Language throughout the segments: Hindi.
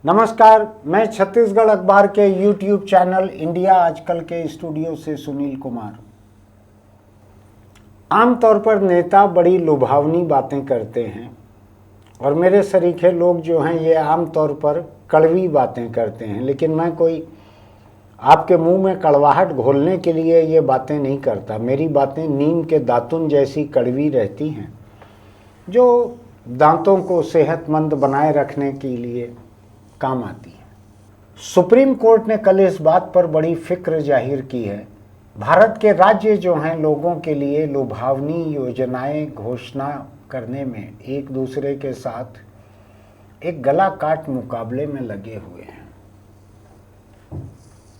नमस्कार, मैं छत्तीसगढ़ अखबार के यूट्यूब चैनल इंडिया आजकल के स्टूडियो से सुनील कुमार। आमतौर पर नेता बड़ी लुभावनी बातें करते हैं और मेरे सरीखे लोग जो हैं ये आमतौर पर कड़वी बातें करते हैं, लेकिन मैं कोई आपके मुंह में कड़वाहट घोलने के लिए ये बातें नहीं करता। मेरी बातें नीम के दातुन जैसी कड़वी रहती हैं जो दांतों को सेहतमंद बनाए रखने के लिए काम आती है। सुप्रीम कोर्ट ने कल इस बात पर बड़ी फिक्र जाहिर की है। भारत के राज्य जो हैं लोगों के लिए लुभावनी योजनाएं घोषणा करने में एक दूसरे के साथ एक गला काट मुकाबले में लगे हुए हैं।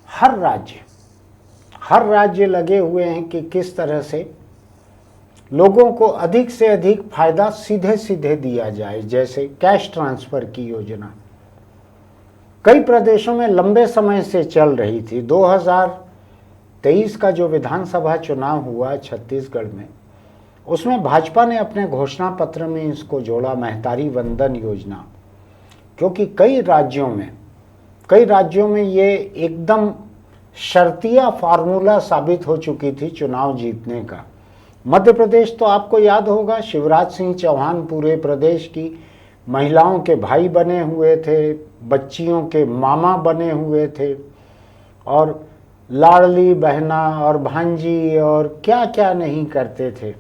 हर राज्य लगे हुए हैं कि किस तरह से लोगों को अधिक से अधिक फायदा सीधे सीधे दिया जाए, जैसे कैश ट्रांसफर की योजना कई प्रदेशों में लंबे समय से चल रही थी। 2023 का जो विधानसभा चुनाव हुआ छत्तीसगढ़ में, उसमें भाजपा ने अपने घोषणा पत्र में इसको जोड़ा, महतारी वंदन योजना, क्योंकि कई राज्यों में ये एकदम शर्तिया फार्मूला साबित हो चुकी थी चुनाव जीतने का। मध्य प्रदेश तो आपको याद होगा, शिवराज सिंह चौहान पूरे प्रदेश की महिलाओं के भाई बने हुए थे, बच्चियों के मामा बने हुए थे और लाडली बहना और भांजी और क्या क्या नहीं करते थे।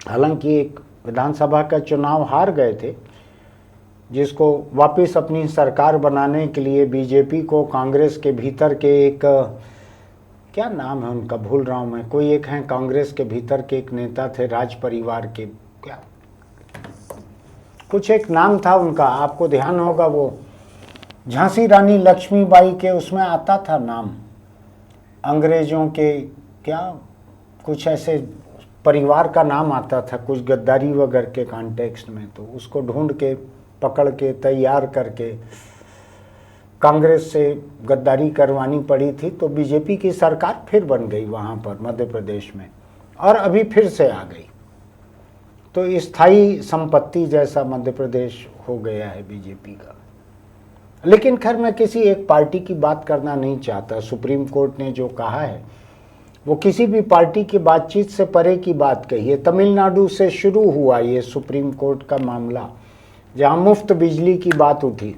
हालांकि एक विधानसभा का चुनाव हार गए थे, जिसको वापस अपनी सरकार बनाने के लिए बीजेपी को कांग्रेस के भीतर के एक, क्या नाम है उनका भूल रहा हूं मैं, कोई एक हैं कांग्रेस के भीतर के एक नेता थे, राज परिवार के, क्या कुछ एक नाम था उनका, आपको ध्यान होगा, वो झांसी रानी लक्ष्मीबाई के उसमें आता था नाम, अंग्रेजों के क्या कुछ ऐसे परिवार का नाम आता था, कुछ गद्दारी वगैरह के कॉन्टेक्स्ट में। तो उसको ढूंढ के पकड़ के तैयार करके कांग्रेस से गद्दारी करवानी पड़ी थी, तो बीजेपी की सरकार फिर बन गई वहाँ पर मध्य प्रदेश में, और अभी फिर से आ गई। तो स्थायी संपत्ति जैसा मध्य प्रदेश हो गया है बीजेपी का। लेकिन खैर, मैं किसी एक पार्टी की बात करना नहीं चाहता। सुप्रीम कोर्ट ने जो कहा है वो किसी भी पार्टी की बातचीत से परे की बात कही है। तमिलनाडु से शुरू हुआ ये सुप्रीम कोर्ट का मामला, जहां मुफ्त बिजली की बात उठी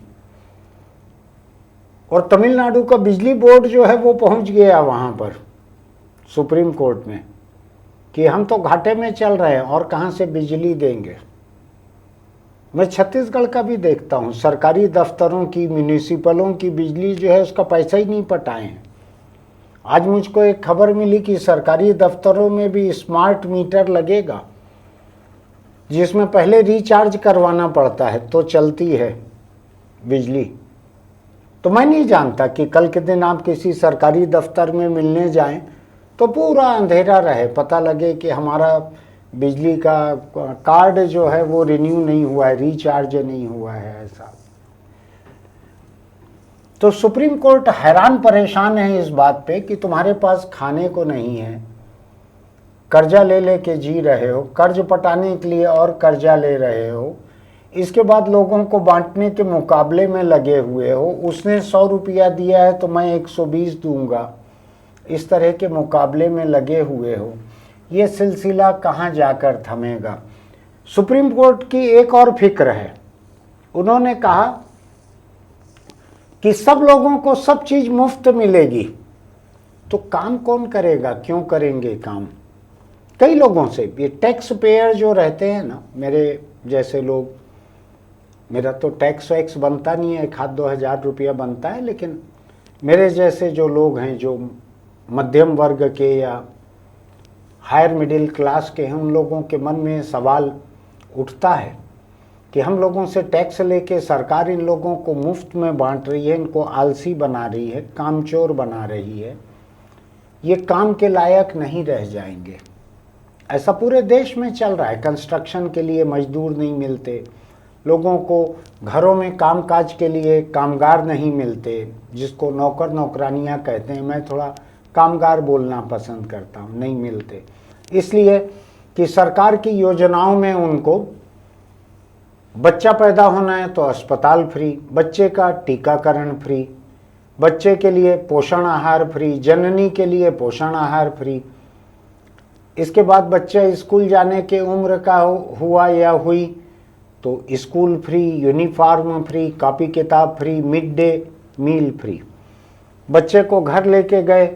और तमिलनाडु का बिजली बोर्ड जो है वो पहुंच गया वहां पर सुप्रीम कोर्ट में कि हम तो घाटे में चल रहे हैं और कहां से बिजली देंगे। मैं छत्तीसगढ़ का भी देखता हूं, सरकारी दफ्तरों की, म्यूनिसिपलों की बिजली जो है उसका पैसा ही नहीं पटाए हैं। आज मुझको एक खबर मिली कि सरकारी दफ्तरों में भी स्मार्ट मीटर लगेगा, जिसमें पहले रिचार्ज करवाना पड़ता है तो चलती है बिजली। तो मैं नहीं जानता कि कल के दिन आप किसी सरकारी दफ्तर में मिलने जाएं तो पूरा अंधेरा रहे, पता लगे कि हमारा बिजली का कार्ड जो है वो रिन्यू नहीं हुआ है, रिचार्ज नहीं हुआ है, ऐसा। तो सुप्रीम कोर्ट हैरान परेशान है इस बात पे कि तुम्हारे पास खाने को नहीं है, कर्जा ले लेके जी रहे हो, कर्ज पटाने के लिए और कर्जा ले रहे हो, इसके बाद लोगों को बांटने के मुकाबले में लगे हुए हो। उसने 100 रुपया दिया है तो मैं 120 दूंगा, इस तरह के मुकाबले में लगे हुए हो। ये सिलसिला कहाँ जाकर थमेगा। सुप्रीम कोर्ट की एक और फिक्र है। उन्होंने कहा कि सब लोगों को सब चीज मुफ्त मिलेगी तो काम कौन करेगा, क्यों करेंगे काम। कई लोगों से, ये टैक्स पेयर जो रहते हैं ना, मेरे जैसे लोग, मेरा तो टैक्स वैक्स बनता नहीं है, 1-2 हज़ार रुपया बनता है, लेकिन मेरे जैसे जो लोग हैं जो मध्यम वर्ग के या हायर मिडिल क्लास के हैं, उन लोगों के मन में सवाल उठता है कि हम लोगों से टैक्स लेके सरकार इन लोगों को मुफ्त में बांट रही है, इनको आलसी बना रही है, कामचोर बना रही है, ये काम के लायक नहीं रह जाएंगे। ऐसा पूरे देश में चल रहा है। कंस्ट्रक्शन के लिए मजदूर नहीं मिलते, लोगों को घरों में कामकाज के लिए कामगार नहीं मिलते, जिसको नौकर नौकरानियां कहते हैं, मैं थोड़ा कामगार बोलना पसंद करता हूँ, नहीं मिलते, इसलिए कि सरकार की योजनाओं में उनको बच्चा पैदा होना है तो अस्पताल फ्री, बच्चे का टीकाकरण फ्री, बच्चे के लिए पोषण आहार फ्री, जननी के लिए पोषण आहार फ्री। इसके बाद बच्चा स्कूल जाने के उम्र का हुआ या हुई तो school free, uniform free, copy किताब free, mid day meal free. बच्चे को घर लेके गए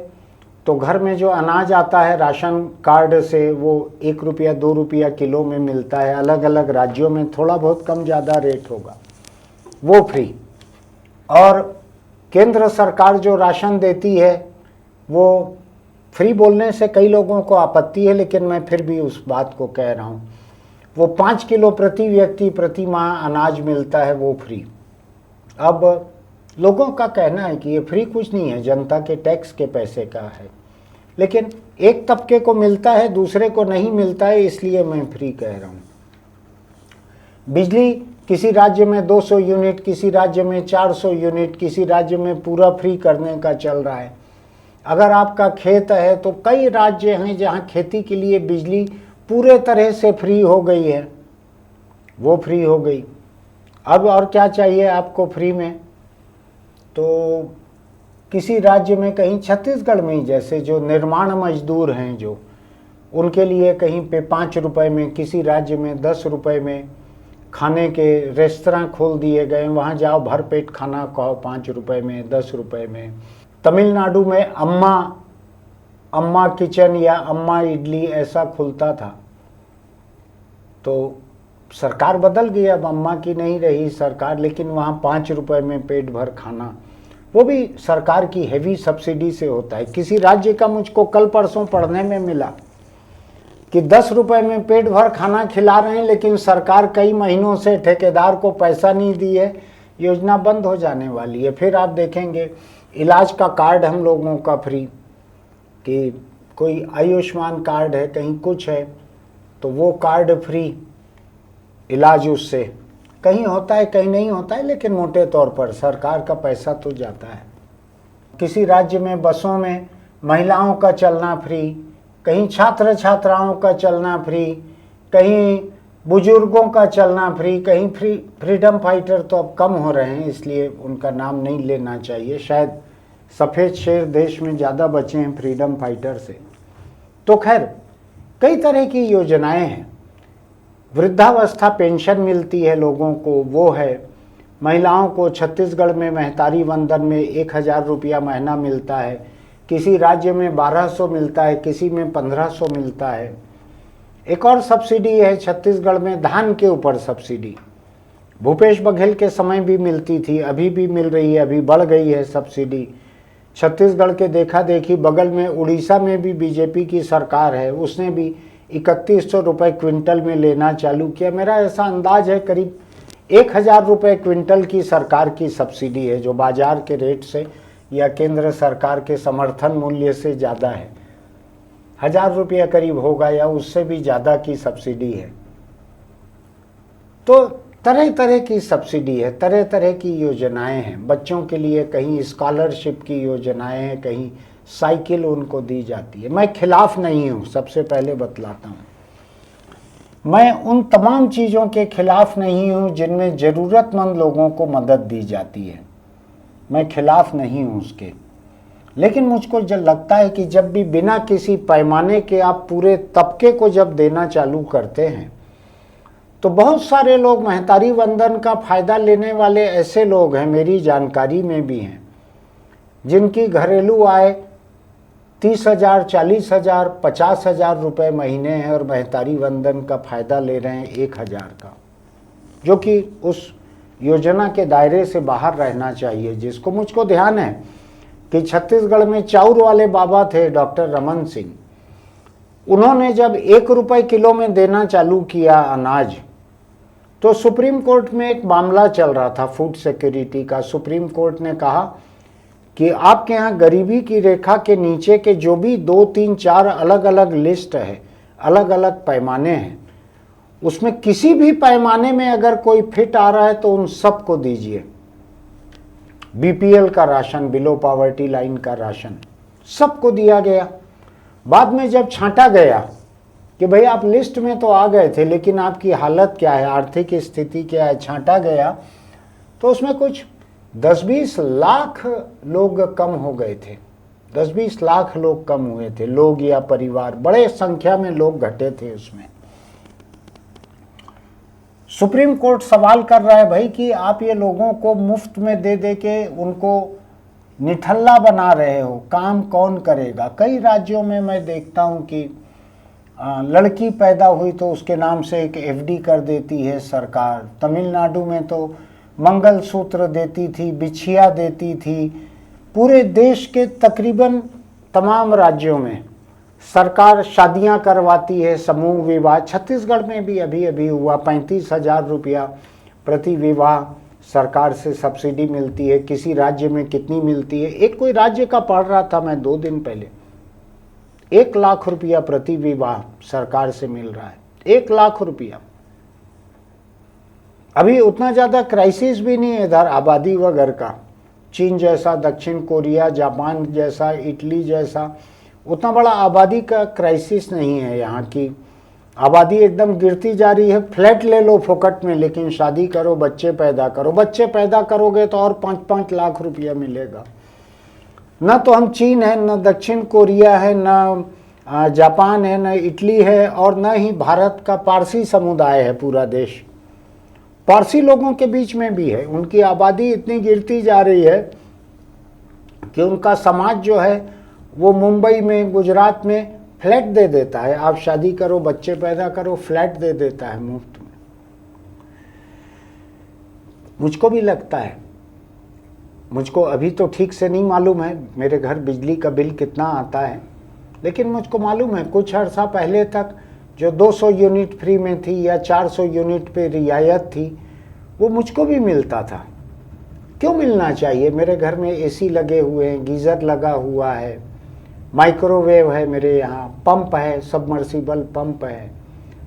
तो घर में जो अनाज आता है राशन कार्ड से वो 1 रुपया 2 रुपया किलो में मिलता है। अलग अलग राज्यों में थोड़ा बहुत कम ज़्यादा रेट होगा, वो फ्री। और केंद्र सरकार जो राशन देती है वो फ्री बोलने से कई लोगों को आपत्ति है, लेकिन मैं फिर भी उस बात को कह रहा हूँ। वो 5 किलो प्रति व्यक्ति प्रति माह अनाज मिलता है, वो फ्री। अब लोगों का कहना है कि ये फ्री कुछ नहीं है, जनता के टैक्स के पैसे का है, लेकिन एक तबके को मिलता है दूसरे को नहीं मिलता है, इसलिए मैं फ्री कह रहा हूँ। बिजली किसी राज्य में 200 यूनिट, किसी राज्य में 400 यूनिट, किसी राज्य में पूरा फ्री करने का चल रहा है। अगर आपका खेत है तो कई राज्य हैं जहाँ खेती के लिए बिजली पूरे तरह से फ्री हो गई है, वो फ्री हो गई। अब और क्या चाहिए आपको फ्री में? तो किसी राज्य में, कहीं छत्तीसगढ़ में ही जैसे जो निर्माण मजदूर हैं जो, उनके लिए कहीं पे 5 रुपए में, किसी राज्य में 10 रुपए में खाने के रेस्तरां खोल दिए गए। वहाँ जाओ भर पेट खाना खाओ 5 रुपए में, 10 रुपए में। तमिलनाडु में अम्मा किचन या अम्मा इडली ऐसा खुलता था, तो सरकार बदल गई, अब अम्मा की नहीं रही सरकार, लेकिन वहाँ 5 रुपए में पेट भर खाना, वो भी सरकार की हेवी सब्सिडी से होता है। किसी राज्य का मुझको कल परसों पढ़ने में मिला कि 10 रुपए में पेट भर खाना खिला रहे हैं, लेकिन सरकार कई महीनों से ठेकेदार को पैसा नहीं दी है, योजना बंद हो जाने वाली है। फिर आप देखेंगे इलाज का कार्ड हम लोगों का फ्री, कि कोई आयुष्मान कार्ड है, कहीं कुछ है तो वो कार्ड फ्री, इलाज उससे कहीं होता है कहीं नहीं होता है, लेकिन मोटे तौर पर सरकार का पैसा तो जाता है। किसी राज्य में बसों में महिलाओं का चलना फ्री, कहीं छात्र छात्राओं का चलना फ्री, कहीं बुजुर्गों का चलना फ्री, कहीं फ्रीडम फाइटर तो अब कम हो रहे हैं इसलिए उनका नाम नहीं लेना चाहिए, शायद सफ़ेद शेर देश में ज़्यादा बचे हैं फ्रीडम फाइटर से। तो खैर कई तरह की योजनाएं हैं। वृद्धावस्था पेंशन मिलती है लोगों को, वो है। महिलाओं को छत्तीसगढ़ में महतारी वंदन में 1000 रुपया महीना मिलता है, किसी राज्य में 1200 मिलता है, किसी में 1500 मिलता है। एक और सब्सिडी है छत्तीसगढ़ में, धान के ऊपर सब्सिडी, भूपेश बघेल के समय भी मिलती थी, अभी भी मिल रही है, अभी बढ़ गई है सब्सिडी। छत्तीसगढ़ के देखा देखी बगल में उड़ीसा में भी बीजेपी की सरकार है, उसने भी 3100 रुपये क्विंटल में लेना चालू किया। मेरा ऐसा अंदाज है करीब 1000 रुपये क्विंटल की सरकार की सब्सिडी है, जो बाजार के रेट से या केंद्र सरकार के समर्थन मूल्य से ज़्यादा है। 1000 रुपया करीब होगा या उससे भी ज़्यादा की सब्सिडी है। तो तरह तरह की सब्सिडी है, तरह तरह की योजनाएं हैं। बच्चों के लिए कहीं स्कॉलरशिप की योजनाएं हैं, कहीं साइकिल उनको दी जाती है। मैं खिलाफ नहीं हूँ, सबसे पहले बतलाता हूँ। मैं उन तमाम चीज़ों के खिलाफ नहीं हूँ जिनमें ज़रूरतमंद लोगों को मदद दी जाती है, मैं खिलाफ नहीं हूँ उसके। लेकिन मुझको जब लगता है कि जब भी बिना किसी पैमाने के आप पूरे तबके को जब देना चालू करते हैं, तो बहुत सारे लोग महतारी वंदन का फ़ायदा लेने वाले ऐसे लोग हैं, मेरी जानकारी में भी हैं, जिनकी घरेलू आय 30,000, 40,000, 50,000 रुपये महीने हैं और महतारी वंदन का फ़ायदा ले रहे हैं 1,000 का, जो कि उस योजना के दायरे से बाहर रहना चाहिए। जिसको मुझको ध्यान है कि छत्तीसगढ़ में चाउर वाले बाबा थे डॉक्टर रमन सिंह, उन्होंने जब 1 रुपये किलो में देना चालू किया अनाज, तो सुप्रीम कोर्ट में एक मामला चल रहा था फूड सिक्योरिटी का। सुप्रीम कोर्ट ने कहा कि आपके यहाँ गरीबी की रेखा के नीचे के जो भी 2, 3, 4 अलग अलग लिस्ट है, अलग अलग पैमाने हैं, उसमें किसी भी पैमाने में अगर कोई फिट आ रहा है तो उन सबको दीजिए। बीपीएल का राशन, बिलो पॉवर्टी लाइन का राशन, सबको दिया गया। बाद में जब छांटा गया कि भाई आप लिस्ट में तो आ गए थे, लेकिन आपकी हालत क्या है, आर्थिक स्थिति क्या है, छांटा गया तो उसमें कुछ 10-20 लाख लोग कम हो गए थे। 10-20 लाख लोग कम हुए थे, लोग या परिवार, बड़े संख्या में लोग घटे थे उसमें। सुप्रीम कोर्ट सवाल कर रहा है भाई कि आप ये लोगों को मुफ्त में दे दे के उनको निठल्ला बना रहे हो, काम कौन करेगा। कई राज्यों में मैं देखता हूँ कि लड़की पैदा हुई तो उसके नाम से एक एफडी कर देती है सरकार। तमिलनाडु में तो मंगलसूत्र देती थी, बिछिया देती थी। पूरे देश के तकरीबन तमाम राज्यों में सरकार शादियां करवाती है, समूह विवाह। छत्तीसगढ़ में भी अभी अभी हुआ, 35,000 रुपया प्रति विवाह सरकार से सब्सिडी मिलती है। किसी राज्य में कितनी मिलती है, एक कोई राज्य का पढ़ रहा था मैं 2 दिन पहले, 1 लाख रुपया प्रति विवाह सरकार से मिल रहा है। 1 लाख रुपया। अभी उतना ज़्यादा क्राइसिस भी नहीं है इधर आबादी वगैरह का। चीन जैसा, दक्षिण कोरिया, जापान जैसा, इटली जैसा उतना बड़ा आबादी का क्राइसिस नहीं है। यहाँ की आबादी एकदम गिरती जा रही है। फ्लैट ले लो फोकट में, लेकिन शादी करो, बच्चे पैदा करो। बच्चे पैदा करोगे तो और 5-5 लाख रुपया मिलेगा। न तो हम चीन है, न दक्षिण कोरिया है, न जापान है, न इटली है, और न ही भारत का पारसी समुदाय है पूरा देश। पारसी लोगों के बीच में भी है। उनकी आबादी इतनी गिरती जा रही है कि उनका समाज जो है वो मुंबई में, गुजरात में फ्लैट दे देता है। आप शादी करो, बच्चे पैदा करो, फ्लैट दे देता है मुफ्त में। मुझको भी लगता है, मुझको अभी तो ठीक से नहीं मालूम है मेरे घर बिजली का बिल कितना आता है, लेकिन मुझको मालूम है कुछ अर्सा पहले तक जो 200 यूनिट फ्री में थी या 400 यूनिट पे रियायत थी, वो मुझको भी मिलता था। क्यों मिलना चाहिए? मेरे घर में एसी लगे हुए हैं, गीज़र लगा हुआ है, माइक्रोवेव है मेरे यहाँ, पंप है, सबमर्सिबल पंप है,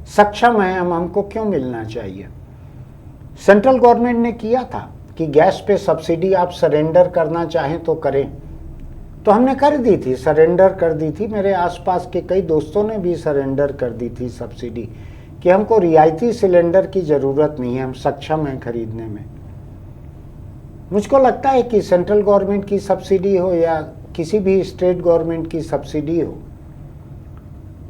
सक्षम है हम, हमको क्यों मिलना चाहिए? सेंट्रल गवर्नमेंट ने किया था कि गैस पे सब्सिडी आप सरेंडर करना चाहें तो करें, तो हमने कर दी थी, सरेंडर कर दी थी। मेरे आसपास के कई दोस्तों ने भी सरेंडर कर दी थी सब्सिडी, कि हमको रियायती सिलेंडर की ज़रूरत नहीं है, हम सक्षम हैं खरीदने में। मुझको लगता है कि सेंट्रल गवर्नमेंट की सब्सिडी हो या किसी भी स्टेट गवर्नमेंट की सब्सिडी हो,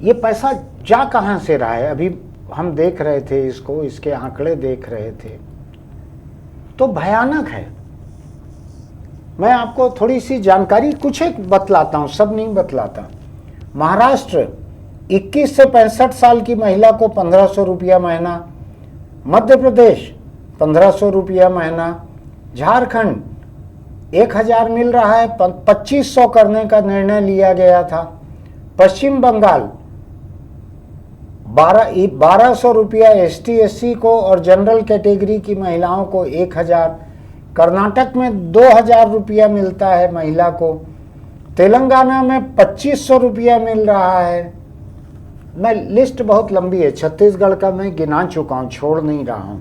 ये पैसा जा कहाँ से रहा है? अभी हम देख रहे थे इसको, इसके आंकड़े देख रहे थे तो भयानक है। मैं आपको थोड़ी सी जानकारी कुछ एक बतलाता हूँ, सब नहीं बतलाता। महाराष्ट्र 21 से 65 साल की महिला को 1500 रुपया महीना, मध्य प्रदेश 1500 रुपया महीना, झारखंड 1000 मिल रहा है, 2500 करने का निर्णय लिया गया था। पश्चिम बंगाल 1200 रुपया ST SC को और जनरल कैटेगरी की महिलाओं को 1000। कर्नाटक में 2000 रुपया मिलता है महिला को। तेलंगाना में 2500 रुपया मिल रहा है। मैं लिस्ट बहुत लंबी है, छत्तीसगढ़ का मैं गिना चुका हूं, छोड़ नहीं रहा हूं।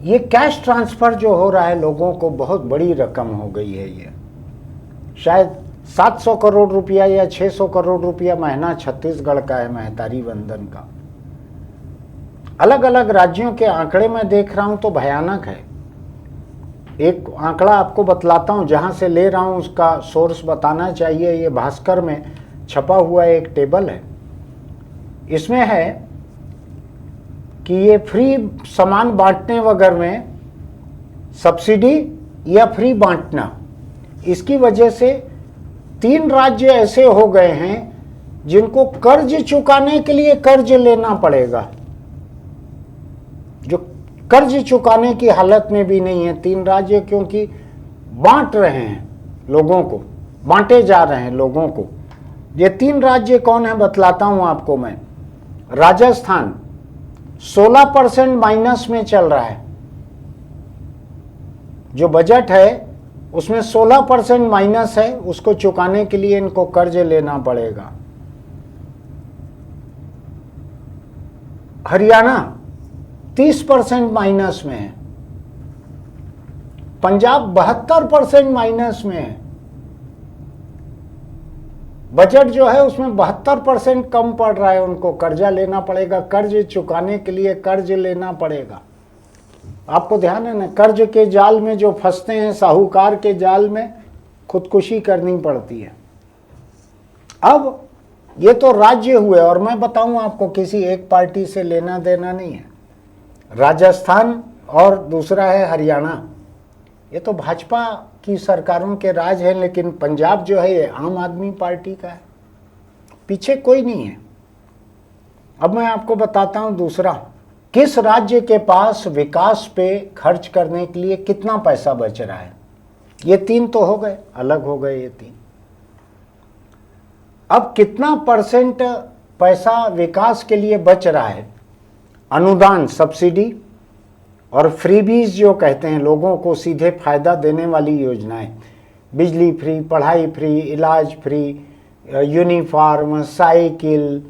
ये कैश ट्रांसफर जो हो रहा है लोगों को, बहुत बड़ी रकम हो गई है। ये शायद 700 करोड़ रुपया या 600 करोड़ रुपया महीना छत्तीसगढ़ का है महतारी वंदन का। अलग अलग राज्यों के आंकड़े मैं देख रहा हूं तो भयानक है। एक आंकड़ा आपको बतलाता हूं, जहां से ले रहा हूं उसका सोर्स बताना चाहिए। ये भास्कर में छपा हुआ एक टेबल है, इसमें है कि ये फ्री सामान बांटने वगैरह में सब्सिडी या फ्री बांटना, इसकी वजह से 3 राज्य ऐसे हो गए हैं जिनको कर्ज चुकाने के लिए कर्ज लेना पड़ेगा, जो कर्ज चुकाने की हालत में भी नहीं है 3 राज्य, क्योंकि बांट रहे हैं लोगों को, बांटे जा रहे हैं लोगों को। ये 3 राज्य कौन है बतलाता हूं आपको मैं। राजस्थान 16% माइनस में चल रहा है, जो बजट है उसमें 16% माइनस है, उसको चुकाने के लिए इनको कर्ज लेना पड़ेगा। हरियाणा 30% माइनस में है। पंजाब 72% माइनस में है। बजट जो है उसमें 72% कम पड़ रहा है, उनको कर्जा लेना पड़ेगा, कर्ज चुकाने के लिए कर्ज लेना पड़ेगा। आपको ध्यान है ना, कर्ज के जाल में जो फंसते हैं, साहूकार के जाल में खुदकुशी करनी पड़ती है। अब ये तो राज्य हुए, और मैं बताऊं आपको, किसी एक पार्टी से लेना देना नहीं है। राजस्थान और दूसरा है हरियाणा, ये तो भाजपा की सरकारों के राज है, लेकिन पंजाब जो है ये आम आदमी पार्टी का है, पीछे कोई नहीं है। अब मैं आपको बताता हूं दूसरा, किस राज्य के पास विकास पे खर्च करने के लिए कितना पैसा बच रहा है। ये तीन तो हो गए, अलग हो गए ये तीन। अब कितना % पैसा विकास के लिए बच रहा है, अनुदान, सब्सिडी और फ्रीबीज जो कहते हैं, लोगों को सीधे फायदा देने वाली योजनाएं, बिजली फ्री, पढ़ाई फ्री, इलाज फ्री, यूनिफॉर्म, साइकिल,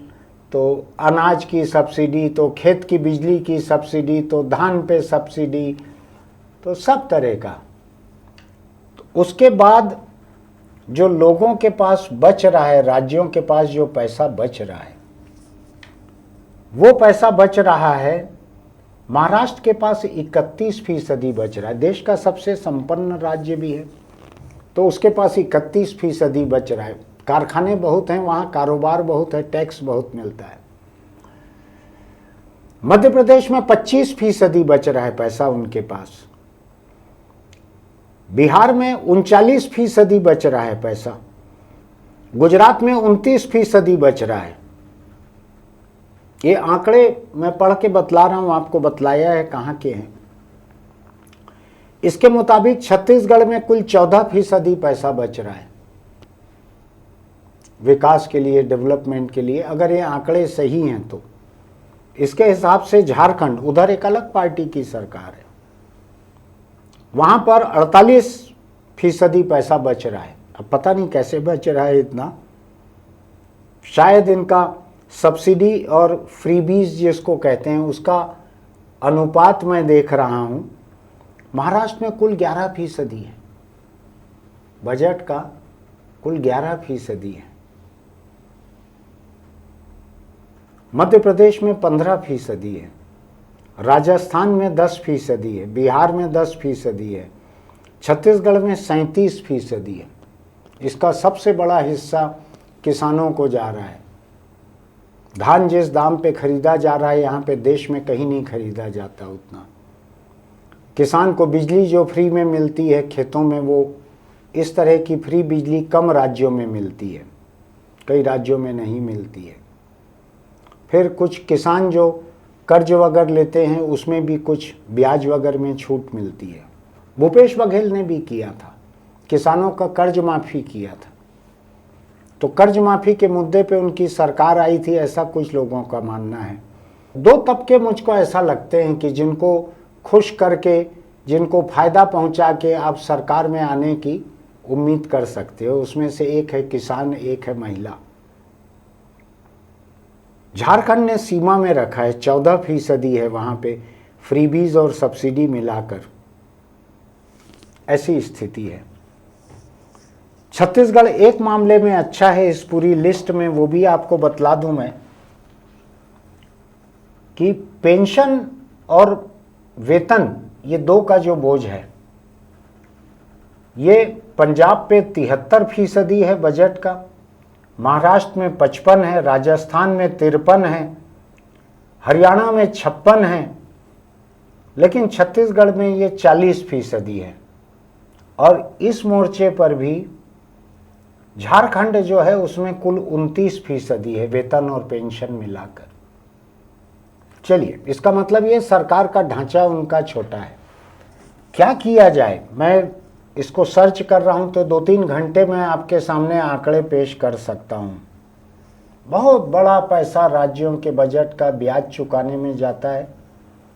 तो अनाज की सब्सिडी, तो खेत की बिजली की सब्सिडी, तो धान पे सब्सिडी, तो सब तरह का। तो उसके बाद जो लोगों के पास बच रहा है, राज्यों के पास जो पैसा बच रहा है, वो पैसा बच रहा है, महाराष्ट्र के पास 31% बच रहा है, देश का सबसे संपन्न राज्य भी है, तो उसके पास 31% बच रहा है। कारखाने बहुत हैं वहाँ, कारोबार बहुत है, टैक्स बहुत मिलता है। मध्य प्रदेश में 25% बच रहा है पैसा उनके पास। बिहार में 39% बच रहा है पैसा। गुजरात में 29% बच रहा है। ये आंकड़े मैं पढ़ के बतला रहा हूं, आपको बतलाया है कहाँ के हैं। इसके मुताबिक छत्तीसगढ़ में कुल 14% पैसा बच रहा है विकास के लिए, डेवलपमेंट के लिए, अगर ये आंकड़े सही हैं तो। इसके हिसाब से झारखंड, उधर एक अलग पार्टी की सरकार है, वहां पर 48% पैसा बच रहा है। अब पता नहीं कैसे बच रहा है इतना, शायद इनका सब्सिडी और फ्रीबीज जिसको कहते हैं उसका अनुपात मैं देख रहा हूं। महाराष्ट्र में कुल 11% है, बजट का कुल 11% है। मध्य प्रदेश में 15% है, राजस्थान में 10% है, बिहार में 10% है, छत्तीसगढ़ में 37% है। इसका सबसे बड़ा हिस्सा किसानों को जा रहा है। धान जिस दाम पे खरीदा जा रहा है, यहाँ पे देश में कहीं नहीं खरीदा जाता उतना। किसान को बिजली जो फ्री में मिलती है खेतों में, वो इस तरह की फ्री बिजली कम राज्यों में मिलती है, कई राज्यों में नहीं मिलती है। फिर कुछ किसान जो कर्ज वगैरह लेते हैं उसमें भी कुछ ब्याज वगैरह में छूट मिलती है। भूपेश बघेल ने भी किया था, किसानों का कर्ज माफ़ी किया था, तो कर्ज माफ़ी के मुद्दे पे उनकी सरकार आई थी, ऐसा कुछ लोगों का मानना है। दो तबके मुझको ऐसा लगते हैं कि जिनको खुश करके, जिनको फ़ायदा पहुंचा के आप सरकार में आने की उम्मीद कर सकते हो, उसमें से एक है किसान, एक है महिला। झारखंड ने सीमा में रखा है, 14% है वहाँ पे फ्रीबीज और सब्सिडी मिलाकर, ऐसी स्थिति है। छत्तीसगढ़ एक मामले में अच्छा है इस पूरी लिस्ट में, वो भी आपको बतला दूं मैं कि पेंशन और वेतन, ये दो का जो बोझ है, ये पंजाब पे 73% है बजट का, महाराष्ट्र में 55 है, राजस्थान में 53 है, हरियाणा में 56 है, लेकिन छत्तीसगढ़ में ये 40% है। और इस मोर्चे पर भी झारखंड जो है उसमें कुल 29% है, वेतन और पेंशन मिलाकर। चलिए, इसका मतलब ये सरकार का ढांचा उनका छोटा है। क्या किया जाए, मैं इसको सर्च कर रहा हूं तो 2-3 घंटे में आपके सामने आंकड़े पेश कर सकता हूं। बहुत बड़ा पैसा राज्यों के बजट का ब्याज चुकाने में जाता है।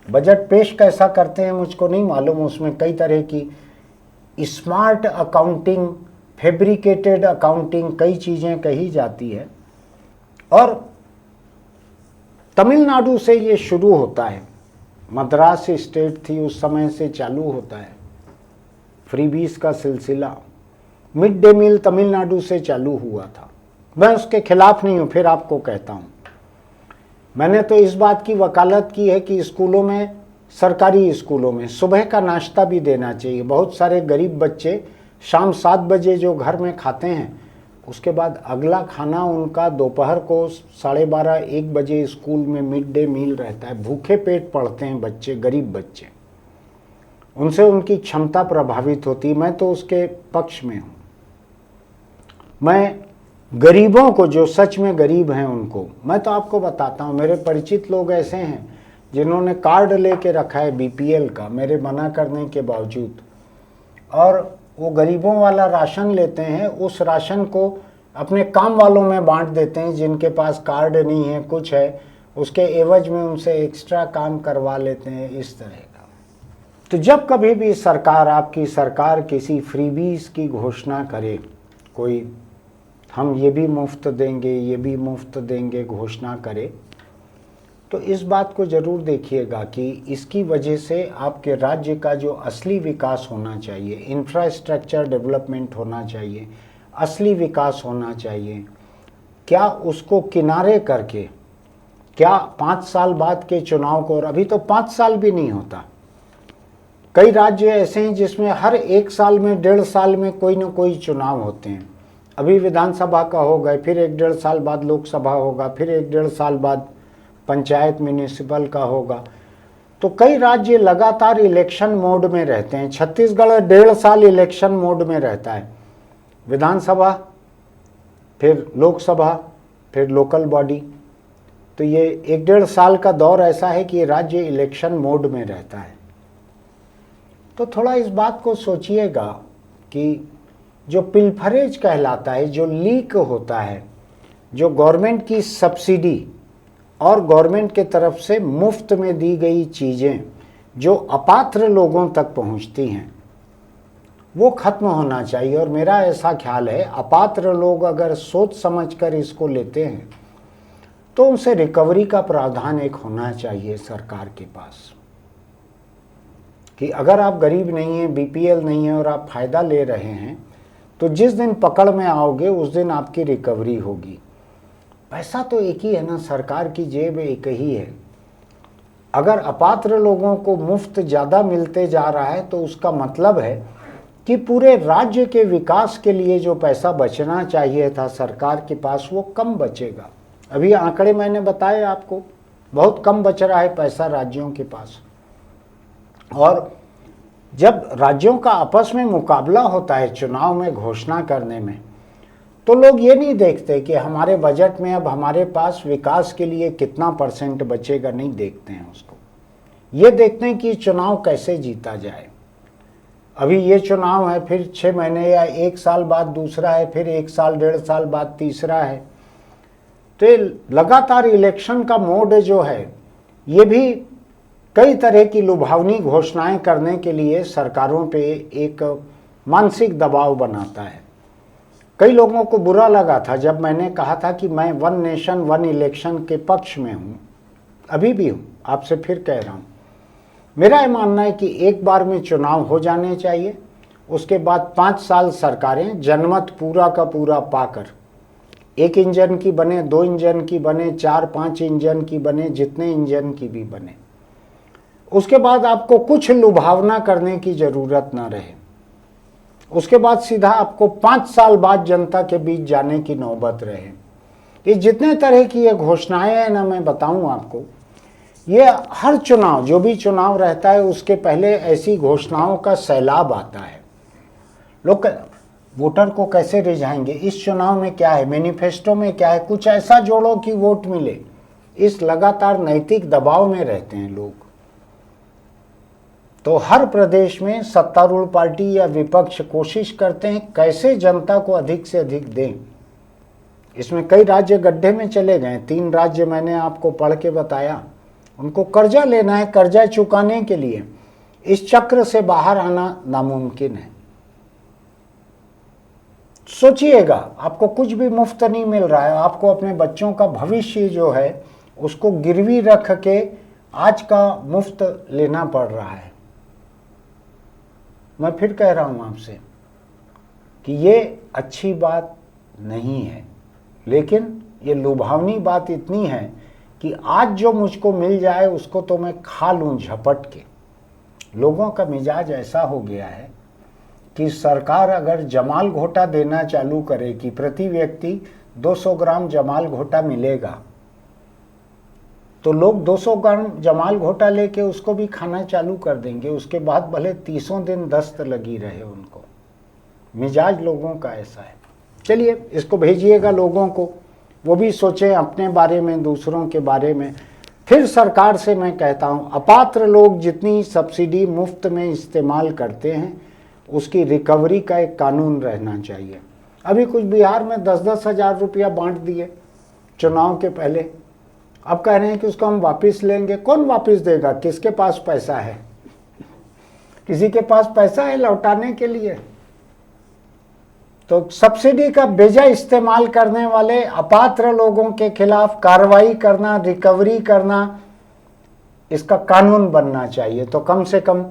बजट पेश कैसा करते हैं मुझको नहीं मालूम, उसमें कई तरह की स्मार्ट अकाउंटिंग, फैब्रिकेटेड अकाउंटिंग, कई चीज़ें कही जाती है। और तमिलनाडु से ये शुरू होता है, मद्रास स्टेट थी उस समय से चालू होता है फ्रीबीज का सिलसिला। मिड डे मील तमिलनाडु से चालू हुआ था, मैं उसके खिलाफ नहीं हूँ, फिर आपको कहता हूँ। मैंने तो इस बात की वकालत की है कि स्कूलों में, सरकारी स्कूलों में सुबह का नाश्ता भी देना चाहिए। बहुत सारे गरीब बच्चे शाम 7 बजे जो घर में खाते हैं, उसके बाद अगला खाना उनका दोपहर को 12:30-1 बजे स्कूल में मिड डे मील रहता है। भूखे पेट पढ़ते हैं बच्चे, गरीब बच्चे, उनसे उनकी क्षमता प्रभावित होती। मैं तो उसके पक्ष में हूँ। मैं गरीबों को, जो सच में गरीब हैं उनको, मैं तो आपको बताता हूँ, मेरे परिचित लोग ऐसे हैं जिन्होंने कार्ड लेके रखा है बीपीएल का, मेरे मना करने के बावजूद, और वो गरीबों वाला राशन लेते हैं, उस राशन को अपने काम वालों में बांट देते हैं जिनके पास कार्ड नहीं है, कुछ है, उसके एवज में उनसे एक्स्ट्रा काम करवा लेते हैं, इस तरह का। तो जब कभी भी सरकार, आपकी सरकार किसी फ्रीबीज की घोषणा करे, कोई हम ये भी मुफ्त देंगे, ये भी मुफ्त देंगे घोषणा करे, तो इस बात को ज़रूर देखिएगा कि इसकी वजह से आपके राज्य का जो असली विकास होना चाहिए, इंफ्रास्ट्रक्चर डेवलपमेंट होना चाहिए, असली विकास होना चाहिए, क्या उसको किनारे करके, क्या 5 साल बाद के चुनाव को, और अभी तो 5 साल भी नहीं होता, कई राज्य ऐसे हैं जिसमें हर 1 साल में, 1.5 साल में कोई ना कोई चुनाव होते हैं। अभी विधानसभा का हो गए, फिर 1-1.5 साल बाद लोकसभा होगा, फिर 1-1.5 साल बाद पंचायत म्यूनिसिपल का होगा। तो कई राज्य लगातार इलेक्शन मोड में रहते हैं। छत्तीसगढ़ 1.5 साल इलेक्शन मोड में रहता है, विधानसभा, फिर लोकसभा, फिर लोकल बॉडी। तो ये 1-1.5 साल का दौर ऐसा है कि ये राज्य इलेक्शन मोड में रहता है। तो थोड़ा इस बात को सोचिएगा कि जो पिलफरेज कहलाता है, जो लीक होता है, जो गवर्नमेंट की सब्सिडी और गवर्नमेंट के तरफ से मुफ्त में दी गई चीज़ें जो अपात्र लोगों तक पहुंचती हैं, वो खत्म होना चाहिए। और मेरा ऐसा ख्याल है, अपात्र लोग अगर सोच समझकर इसको लेते हैं तो उनसे रिकवरी का प्रावधान एक होना चाहिए सरकार के पास, कि अगर आप गरीब नहीं हैं, बीपीएल नहीं है और आप फ़ायदा ले रहे हैं, तो जिस दिन पकड़ में आओगे उस दिन आपकी रिकवरी होगी। पैसा तो एक ही है ना, सरकार की जेब एक ही है। अगर अपात्र लोगों को मुफ्त ज़्यादा मिलते जा रहा है तो उसका मतलब है कि पूरे राज्य के विकास के लिए जो पैसा बचना चाहिए था सरकार के पास, वो कम बचेगा। अभी आंकड़े मैंने बताए आपको, बहुत कम बच रहा है पैसा राज्यों के पास। और जब राज्यों का आपस में मुकाबला होता है चुनाव में घोषणा करने में, तो लोग ये नहीं देखते कि हमारे बजट में अब हमारे पास विकास के लिए कितना % बचेगा, नहीं देखते हैं उसको। ये देखते हैं कि चुनाव कैसे जीता जाए। अभी ये चुनाव है, फिर 6 महीने या 1 साल बाद दूसरा है, फिर 1 साल 1.5 साल बाद तीसरा है। तो ये लगातार इलेक्शन का मोड जो है, ये भी कई तरह की लुभावनी घोषणाएं करने के लिए सरकारों पे एक मानसिक दबाव बनाता है। कई लोगों को बुरा लगा था जब मैंने कहा था कि मैं 1 नेशन 1 इलेक्शन के पक्ष में हूँ, अभी भी हूँ, आपसे फिर कह रहा हूँ। मेरा ये मानना है कि एक बार में चुनाव हो जाने चाहिए, उसके बाद 5 साल सरकारें जनमत पूरा का पूरा पाकर 1 इंजन की बने, 2 इंजन की बने, 4-5 इंजन की बने, जितने इंजन की भी बने, उसके बाद आपको कुछ लुभावना करने की ज़रूरत ना रहे। उसके बाद सीधा आपको 5 साल बाद जनता के बीच जाने की नौबत रहे। ये जितने तरह की ये घोषणाएं हैं ना, मैं बताऊं आपको, ये हर चुनाव, जो भी चुनाव रहता है उसके पहले ऐसी घोषणाओं का सैलाब आता है। लोग वोटर को कैसे रिझाएंगे, इस चुनाव में क्या है, मैनिफेस्टो में क्या है, कुछ ऐसा जोड़ो कि वोट मिले। इस लगातार नैतिक दबाव में रहते हैं लोग। तो हर प्रदेश में सत्तारूढ़ पार्टी या विपक्ष कोशिश करते हैं कैसे जनता को अधिक से अधिक दें। इसमें कई राज्य गड्ढे में चले गए। 3 राज्य मैंने आपको पढ़ के बताया, उनको कर्जा लेना है, कर्जा चुकाने के लिए इस चक्र से बाहर आना नामुमकिन है। सोचिएगा, आपको कुछ भी मुफ्त नहीं मिल रहा है, आपको अपने बच्चों का भविष्य जो है उसको गिरवी रख के आज का मुफ्त लेना पड़ रहा है। मैं फिर कह रहा हूं आपसे कि ये अच्छी बात नहीं है। लेकिन ये लुभावनी बात इतनी है कि आज जो मुझको मिल जाए उसको तो मैं खा लूँ झपट के। लोगों का मिजाज ऐसा हो गया है कि सरकार अगर जमाल घोटा देना चालू करे कि प्रति व्यक्ति 200 ग्राम जमाल घोटा मिलेगा, तो लोग 200 ग्राम जमाल घोटा लेके उसको भी खाना चालू कर देंगे। उसके बाद भले 30 दिन दस्त लगी रहे उनको। मिजाज लोगों का ऐसा है। चलिए इसको भेजिएगा लोगों को, वो भी सोचें अपने बारे में, दूसरों के बारे में। फिर सरकार से मैं कहता हूँ, अपात्र लोग जितनी सब्सिडी मुफ्त में इस्तेमाल करते हैं उसकी रिकवरी का एक कानून रहना चाहिए। अभी कुछ बिहार में 10-10 हज़ार रुपया बांट दिए चुनाव के पहले, अब कह रहे हैं कि उसको हम वापस लेंगे। कौन वापस देगा? किसके पास पैसा है? किसी के पास पैसा है लौटाने के लिए? तो सब्सिडी का बेजा इस्तेमाल करने वाले अपात्र लोगों के खिलाफ कार्रवाई करना, रिकवरी करना, इसका कानून बनना चाहिए। तो कम से कम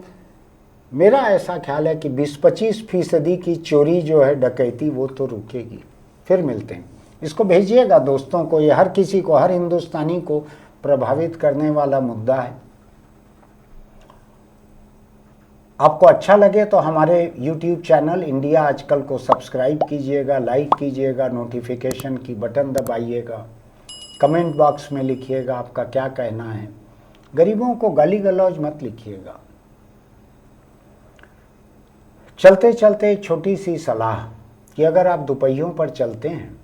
मेरा ऐसा ख्याल है कि 20-25% की चोरी जो है, डकैती, वो तो रुकेगी। फिर मिलते हैं। इसको भेजिएगा दोस्तों को, ये हर किसी को, हर हिंदुस्तानी को प्रभावित करने वाला मुद्दा है। आपको अच्छा लगे तो हमारे YouTube चैनल इंडिया आजकल को सब्सक्राइब कीजिएगा, लाइक कीजिएगा, नोटिफिकेशन की बटन दबाइएगा, कमेंट बॉक्स में लिखिएगा आपका क्या कहना है। गरीबों को गाली गलौज मत लिखिएगा। चलते चलते एक छोटी सी सलाह कि अगर आप दोपहियों पर चलते हैं,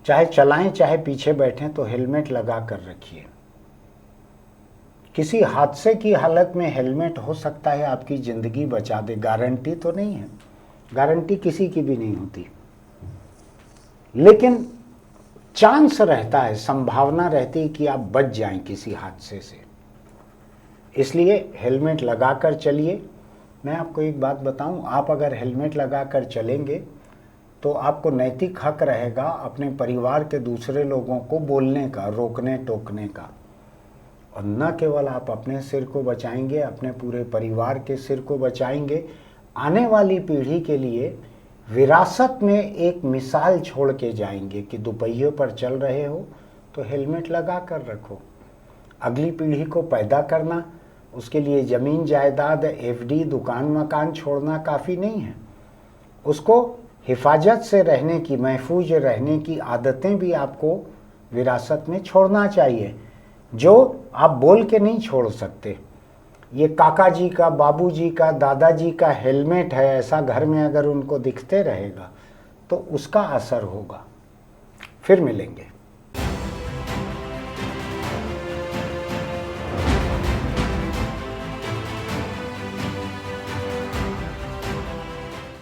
चाहे चलाएं चाहे पीछे बैठें, तो हेलमेट लगा कर रखिए। किसी हादसे की हालत में हेलमेट हो सकता है आपकी ज़िंदगी बचा दे, गारंटी तो नहीं है, गारंटी किसी की भी नहीं होती, लेकिन चांस रहता है, संभावना रहती है कि आप बच जाएं किसी हादसे से। इसलिए हेलमेट लगा कर चलिए। मैं आपको एक बात बताऊं, आप अगर हेलमेट लगा कर चलेंगे तो आपको नैतिक हक रहेगा अपने परिवार के दूसरे लोगों को बोलने का, रोकने टोकने का। और न केवल आप अपने सिर को बचाएंगे, अपने पूरे परिवार के सिर को बचाएंगे, आने वाली पीढ़ी के लिए विरासत में एक मिसाल छोड़ के जाएंगे कि दोपहियों पर चल रहे हो तो हेलमेट लगा कर रखो। अगली पीढ़ी को पैदा करना, उसके लिए ज़मीन जायदाद, एफडी, दुकान मकान छोड़ना काफ़ी नहीं है। उसको हिफाजत से रहने की, महफूज रहने की आदतें भी आपको विरासत में छोड़ना चाहिए, जो आप बोल के नहीं छोड़ सकते। ये काका जी का, बाबू जी का, दादाजी का हेलमेट है, ऐसा घर में अगर उनको दिखते रहेगा तो उसका असर होगा। फिर मिलेंगे।